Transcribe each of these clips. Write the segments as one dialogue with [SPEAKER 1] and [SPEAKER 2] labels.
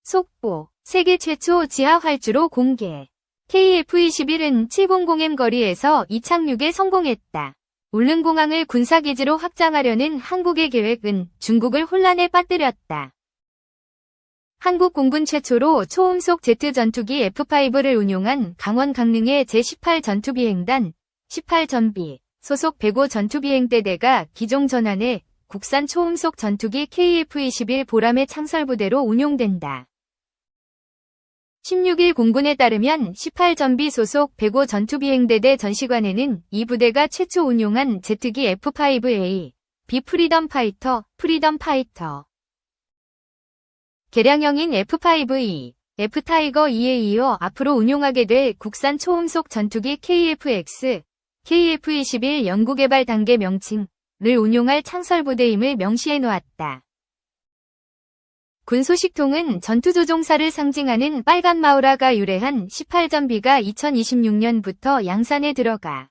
[SPEAKER 1] 속보, 세계 최초 지하 활주로 공개. KF-21은 700M 거리에서 이착륙에 성공했다. 울릉공항을 군사기지로 확장하려는 한국의 계획은 중국을 혼란에 빠뜨렸다. 한국 공군 최초로 초음속 제트 전투기 F5를 운용한 강원 강릉의 제18 전투비행단 18전비 소속 105 전투비행대대가 기종 전환해 국산 초음속 전투기 KF-21 보람의 창설부대로 운용된다. 16일 공군에 따르면 18전비 소속 105 전투비행대대 전시관에는 이 부대가 최초 운용한 제트기 F5A, B 프리덤 파이터, 개량형인 F5E, F타이거 2에 이어 앞으로 운용하게 될 국산 초음속 전투기 KF-X, KF-21 연구개발 단계 명칭을 운용할 창설부대임을 명시해 놓았다. 군 소식통은 전투조종사를 상징하는 빨간 마우라가 유래한 18전비가 2026년부터 양산에 들어가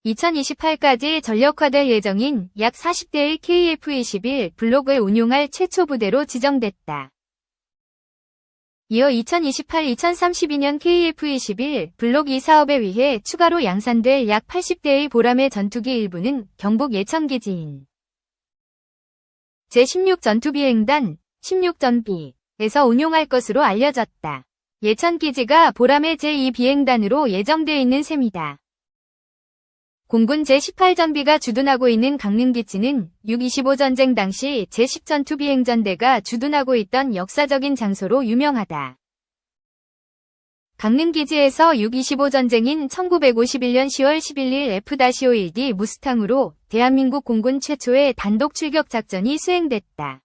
[SPEAKER 1] 2028까지 전력화될 예정인 약 40대의 KF-21 블록을 운용할 최초 부대로 지정됐다. 이어 2028-2032년 KF-21 블록 2 사업에 의해 추가로 양산될 약 80대의 보람의 전투기 일부는 경북 예천기지인 제16 전투비행단 16전비에서 운용할 것으로 알려졌다. 예천기지가 보람의 제2 비행단으로 예정돼 있는 셈이다. 공군 제18전비가 주둔하고 있는 강릉기지는 6.25 전쟁 당시 제10 전투비행전대가 주둔하고 있던 역사적인 장소로 유명하다. 강릉기지에서 6.25 전쟁인 1951년 10월 11일 F-51D 무스탕으로 대한민국 공군 최초의 단독 출격 작전이 수행됐다.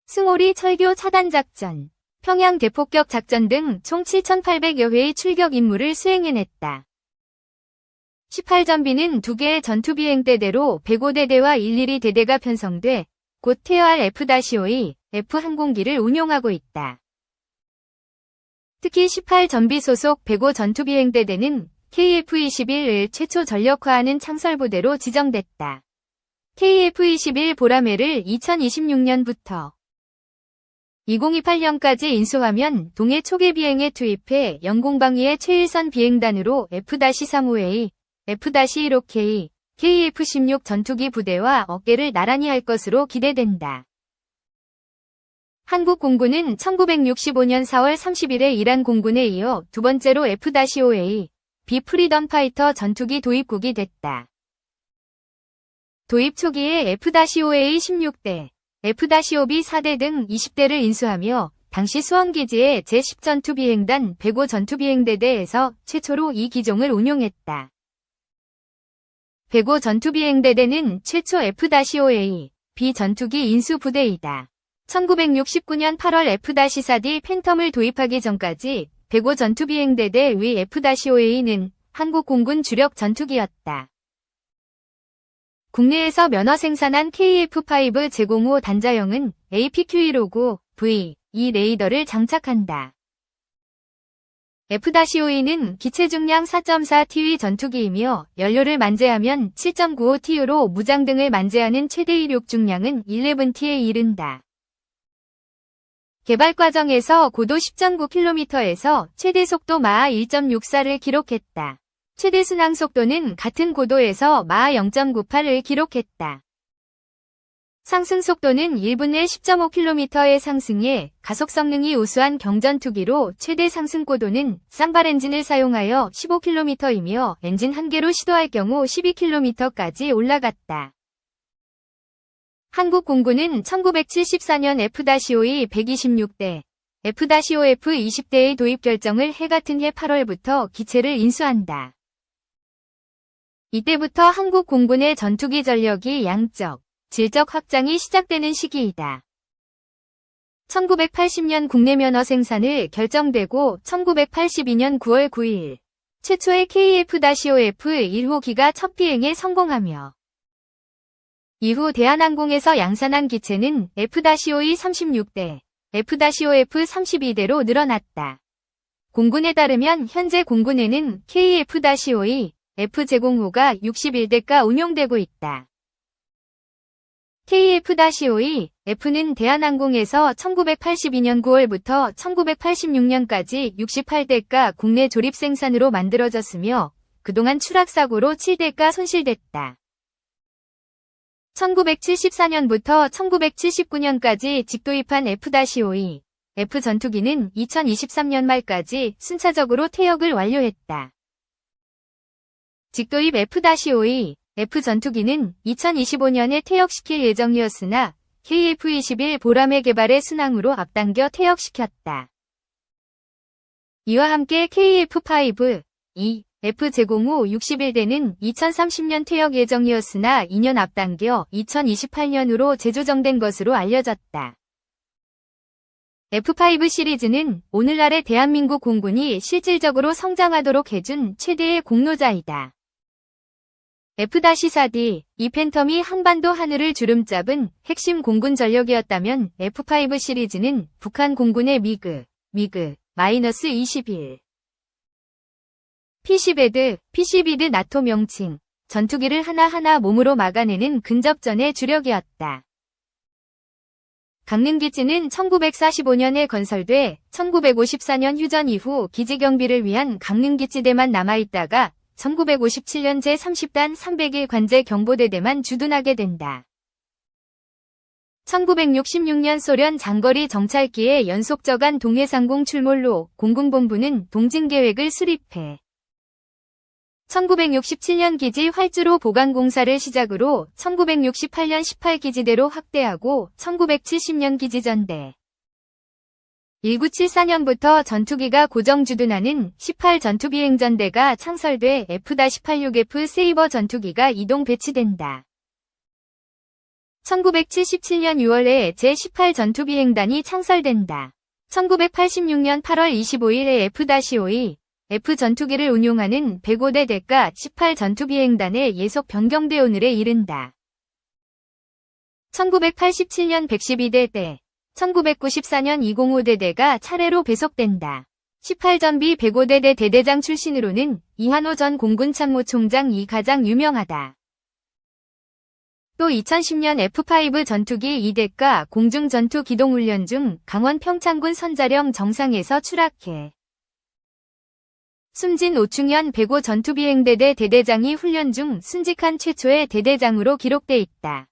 [SPEAKER 1] 승오리 철교 차단 작전, 평양 대폭격 작전 등 총 7,800여 회의 출격 임무를 수행해냈다. 18전비는 2개의 전투비행대대로 105대대와 112대대가 편성돼 곧 퇴화할 F-52, F-항공기를 운용하고 있다. 특히 18전비 소속 105 전투비행대대는 KF-21을 최초 전력화하는 창설부대로 지정됐다. KF-21 보람회를 2026년부터 2028년까지 인수하면 동해 초계 비행에 투입해 영공방위의 최일선 비행단으로 F-35A, F-15K, KF-16 전투기 부대와 어깨를 나란히 할 것으로 기대된다. 한국 공군은 1965년 4월 30일에 이란 공군에 이어 두 번째로 F-5A, B 프리덤 파이터 전투기 도입국이 됐다. 도입 초기에 F-5A 16대, F-5B 4대 등 20대를 인수하며 당시 수원기지의 제10 전투비행단 105 전투비행대대에서 최초로 이 기종을 운용했다. 105 전투비행대대는 최초 F-5A, B 전투기 인수 부대이다. 1969년 8월 F-4D 팬텀을 도입하기 전까지 105 전투비행대대 위 F-5A는 한국 공군 주력 전투기였다. 국내에서 면허 생산한 KF-5 제공호 단자형은 APQ-159, V, 이 레이더를 장착한다. F-5E는 기체 중량 4.4TW 전투기이며 연료를 만재하면 7.95TU로 무장 등을 만재하는 최대 이륙 중량은 11T에 이른다. 개발 과정에서 고도 10.9km에서 최대 속도 마하 1.64를 기록했다. 최대 순항 속도는 같은 고도에서 마하 0.98을 기록했다. 상승 속도는 1분에 10.5km의 상승에 가속 성능이 우수한 경전투기로 최대 상승 고도는 쌍발 엔진을 사용하여 15km이며 엔진 한 개로 시도할 경우 12km까지 올라갔다. 한국 공군은 1974년 F-5E 126대, F-5F 20대의 도입 결정을 해 같은 해 8월부터 기체를 인수한다. 이때부터 한국 공군의 전투기 전력이 양적, 질적 확장이 시작되는 시기이다. 1980년 국내 면허 생산을 결정되고 1982년 9월 9일 최초의 KF-5F 1호기가 첫 비행에 성공하며 이후 대한항공에서 양산한 기체는 F-5E 36대, F-5F 32대로 늘어났다. 공군에 따르면 현재 공군에는 KF-5E, F 제공호가 61대가 운용되고 있다. KF-52, F는 대한항공에서 1982년 9월부터 1986년까지 68대가 국내 조립 생산으로 만들어졌으며 그동안 추락사고로 7대가 손실됐다. 1974년부터 1979년까지 직도입한 F-52, F 전투기는 2023년 말까지 순차적으로 퇴역을 완료했다. 직도입 F-52, F 전투기는 2025년에 퇴역시킬 예정이었으나 KF-21 보람의 개발의 순항으로 앞당겨 퇴역시켰다. 이와 함께 KF-5, F 제공 후 61대는 2030년 퇴역 예정이었으나 2년 앞당겨 2028년으로 재조정된 것으로 알려졌다. F5 시리즈는 오늘날의 대한민국 공군이 실질적으로 성장하도록 해준 최대의 공로자이다. F-4D, 이 팬텀이 한반도 하늘을 주름잡은 핵심 공군 전력이었다면 F5 시리즈는 북한 공군의 미그-21, 피시베드 나토 명칭, 전투기를 하나하나 몸으로 막아내는 근접전의 주력이었다. 강릉기지는 1945년에 건설돼 1954년 휴전 이후 기지 경비를 위한 강릉기지대만 남아있다가 1957년 제30단 301 관제 경보대대만 주둔하게 된다. 1966년 소련 장거리 정찰기의 연속저간 동해상공 출몰로 공군본부는 동진계획을 수립해 1967년 기지 활주로 보강 공사를 시작으로 1968년 18기지대로 확대하고 1970년 기지전대 1974년부터 전투기가 고정 주둔하는 18 전투비행전대가 창설돼 F-86F 세이버 전투기가 이동 배치된다. 1977년 6월에 제18 전투비행단이 창설된다. 1986년 8월 25일에 F-52, F 전투기를 운용하는 105대 대가 18 전투비행단의 예속 변경돼 오늘에 이른다. 1987년 112대 1994년 205대대가 차례로 배속된다. 18전비 105대대 대대장 출신으로는 이한호 전 공군참모총장이 가장 유명하다. 또 2010년 F5 전투기 2대가 공중전투 기동훈련 중 강원 평창군 선자령 정상에서 추락해 숨진 오충현 105 전투비행대대 대대장이 훈련 중 순직한 최초의 대대장으로 기록돼 있다.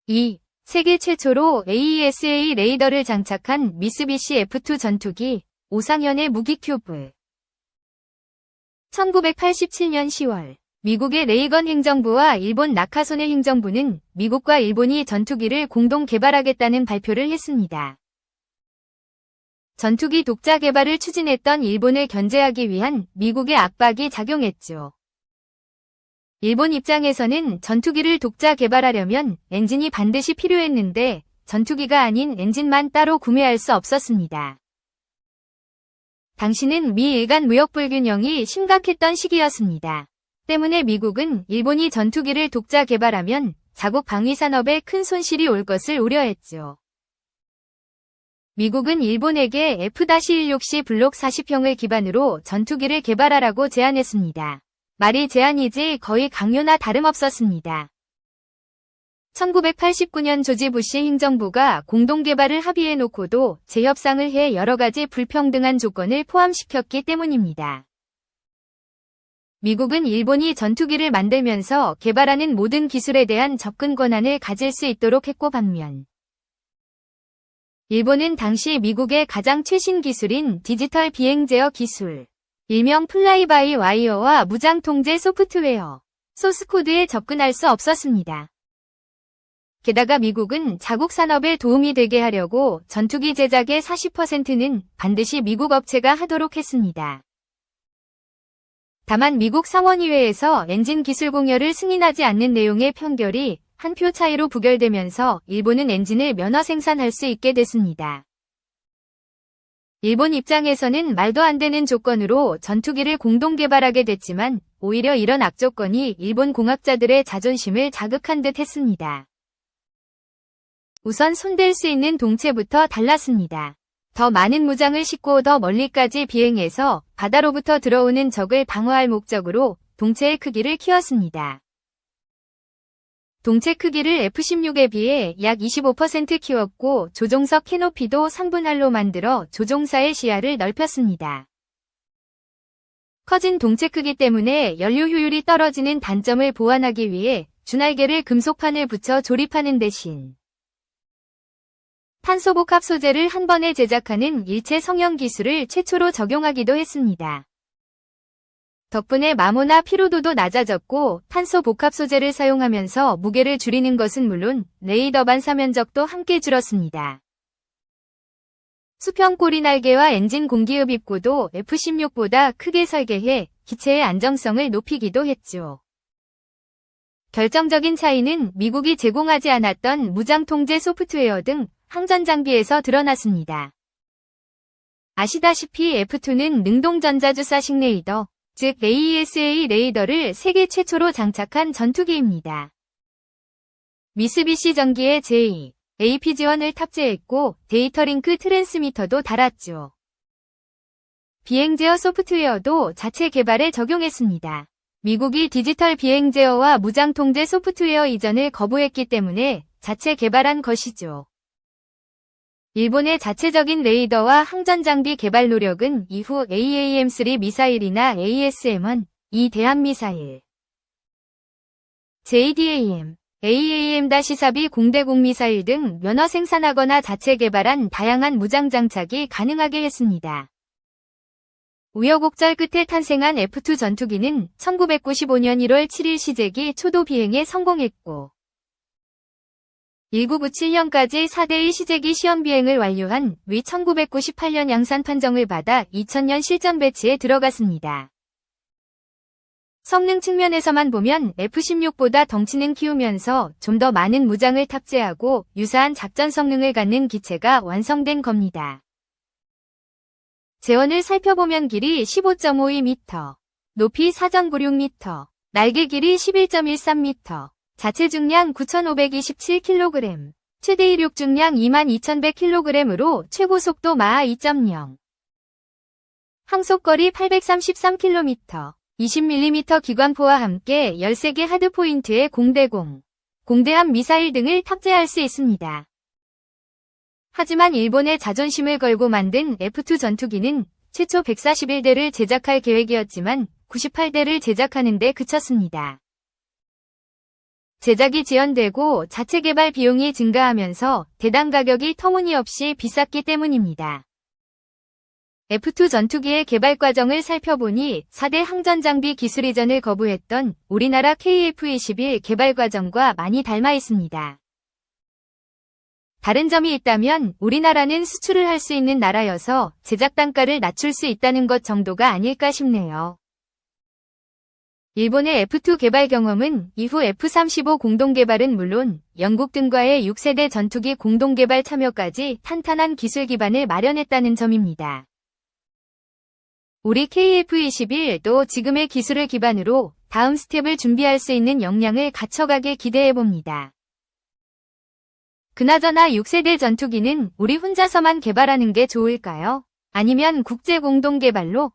[SPEAKER 1] 2. 세계 최초로 AESA 레이더를 장착한 미쓰비시 F2 전투기, 오상현의 무기큐브. 1987년 10월, 미국의 레이건 행정부와 일본 나카소네 행정부는 미국과 일본이 전투기를 공동 개발하겠다는 발표를 했습니다. 전투기 독자 개발을 추진했던 일본을 견제하기 위한 미국의 압박이 작용했죠. 일본 입장에서는 전투기를 독자 개발하려면 엔진이 반드시 필요했는데 전투기가 아닌 엔진만 따로 구매할 수 없었습니다. 당시는 미-일간 무역 불균형이 심각했던 시기였습니다. 때문에 미국은 일본이 전투기를 독자 개발하면 자국 방위 산업에 큰 손실이 올 것을 우려했죠. 미국은 일본에게 F-16C 블록 40형을 기반으로 전투기를 개발하라고 제안했습니다. 말이 제안이지 거의 강요나 다름없었습니다. 1989년 조지 부시 행정부가 공동개발을 합의해놓고도 재협상을 해 여러가지 불평등한 조건을 포함시켰기 때문입니다. 미국은 일본이 전투기를 만들면서 개발하는 모든 기술에 대한 접근 권한을 가질 수 있도록 했고 반면 일본은 당시 미국의 가장 최신 기술인 디지털 비행 제어 기술, 일명 플라이 바이 와이어와 무장 통제 소프트웨어, 소스코드에 접근할 수 없었습니다. 게다가 미국은 자국 산업에 도움이 되게 하려고 전투기 제작의 40%는 반드시 미국 업체가 하도록 했습니다. 다만 미국 상원의회에서 엔진 기술 공여를 승인하지 않는 내용의 판결이 한 표 차이로 부결되면서 일본은 엔진을 면허 생산할 수 있게 됐습니다. 일본 입장에서는 말도 안 되는 조건으로 전투기를 공동 개발하게 됐지만 오히려 이런 악조건이 일본 공학자들의 자존심을 자극한 듯 했습니다. 우선 손댈 수 있는 동체부터 달랐습니다. 더 많은 무장을 싣고 더 멀리까지 비행해서 바다로부터 들어오는 적을 방어할 목적으로 동체의 크기를 키웠습니다. 동체 크기를 F-16에 비해 약 25% 키웠고 조종석 캐노피도 상분할로 만들어 조종사의 시야를 넓혔습니다. 커진 동체 크기 때문에 연료 효율이 떨어지는 단점을 보완하기 위해 주날개를 금속판을 붙여 조립하는 대신 탄소복합 소재를 한 번에 제작하는 일체 성형 기술을 최초로 적용하기도 했습니다. 덕분에 마모나 피로도도 낮아졌고 탄소 복합 소재를 사용하면서 무게를 줄이는 것은 물론 레이더 반사 면적도 함께 줄었습니다. 수평 꼬리 날개와 엔진 공기흡 입구도 F-16보다 크게 설계해 기체의 안정성을 높이기도 했죠. 결정적인 차이는 미국이 제공하지 않았던 무장 통제 소프트웨어 등 항전 장비에서 드러났습니다. 아시다시피 F-2는 능동 전자주사식 레이더, 즉 AESA 레이더를 세계 최초로 장착한 전투기입니다. 미쓰비시 전기에 J, APG-1을 탑재했고 데이터 링크 트랜스미터도 달았죠. 비행 제어 소프트웨어도 자체 개발에 적용했습니다. 미국이 디지털 비행 제어와 무장 통제 소프트웨어 이전을 거부했기 때문에 자체 개발한 것이죠. 일본의 자체적인 레이더와 항전 장비 개발 노력은 이후 AAM-3 미사일이나 ASM-1, 이 대함미사일, JDAM, AAM-4B 공대공 미사일 등 면허 생산하거나 자체 개발한 다양한 무장 장착이 가능하게 했습니다. 우여곡절 끝에 탄생한 F-2 전투기는 1995년 1월 7일 시제기 초도 비행에 성공했고 1997년까지 4대1 시제기 시험 비행을 완료한 위 1998년 양산 판정을 받아 2000년 실전 배치에 들어갔습니다. 성능 측면에서만 보면 F-16보다 덩치는 키우면서 좀 더 많은 무장을 탑재하고 유사한 작전 성능을 갖는 기체가 완성된 겁니다. 재원을 살펴보면 길이 15.52m, 높이 4.96m, 날개 길이 11.13m, 자체 중량 9,527kg, 최대 이륙 중량 22,100kg으로 최고 속도 마하 2.0, 항속거리 833km, 20mm 기관포와 함께 13개 하드포인트의 공대공, 공대함 미사일 등을 탑재할 수 있습니다. 하지만 일본의 자존심을 걸고 만든 F-2 전투기는 최초 141대를 제작할 계획이었지만 98대를 제작하는 데 그쳤습니다. 제작이 지연되고 자체 개발 비용이 증가하면서 대당 가격이 터무니없이 비쌌기 때문입니다. F-2 전투기의 개발 과정을 살펴보니 4대 항전 장비 기술 이전을 거부했던 우리나라 KF-21 개발 과정과 많이 닮아 있습니다. 다른 점이 있다면 우리나라는 수출을 할 수 있는 나라여서 제작 단가를 낮출 수 있다는 것 정도가 아닐까 싶네요. 일본의 F-2 개발 경험은 이후 F-35 공동개발은 물론 영국 등과의 6세대 전투기 공동개발 참여까지 탄탄한 기술 기반을 마련했다는 점입니다. 우리 KF-21도 지금의 기술을 기반으로 다음 스텝을 준비할 수 있는 역량을 갖춰가게 기대해봅니다. 그나저나 6세대 전투기는 우리 혼자서만 개발하는 게 좋을까요? 아니면 국제 공동 개발로